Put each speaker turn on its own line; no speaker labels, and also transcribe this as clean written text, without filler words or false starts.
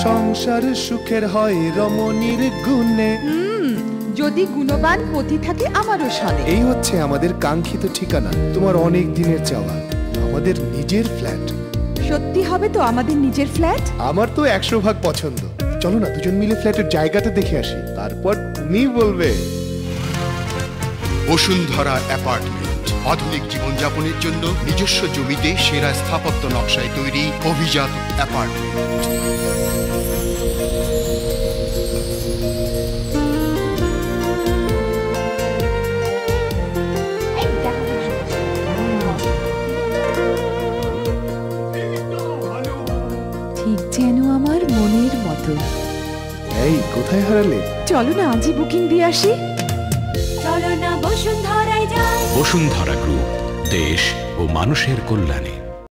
সংসার সুখের হয় রমণীর গুণে।
যদি গুণবান পতি থাকে আমারও সনে।
এই হচ্ছে আমাদের কাঙ্ক্ষিত ঠিকানা, তোমার অনেক দিনের চাওয়া, আমাদের নিজের ফ্ল্যাট।
সত্যি হবে তো আমাদের নিজের ফ্ল্যাট?
আমার তো 100% পছন্দ। চলো না দুজন মিলে ফ্ল্যাটের জায়গাটা দেখে আসি, তারপর তুমি বলবে।
বসুন্ধরা অ্যাপার্টমেন্ট, আধুনিক জীবনযাপনের জন্য নিজস্ব জমিতে সেরা স্থাপত্য নকশায় তৈরি অভিজাত অ্যাপার্টমেন্ট।
ঠিক যেন আমার মনের মতো।
এই কোথায় হারালে?
চলো না আজই বুকিং দিয়ে আসি।
চলো না বসুন্ধরায় যাই।
বসুন্ধরা গ্রুপ, দেশ ও মানুষের কল্যাণে।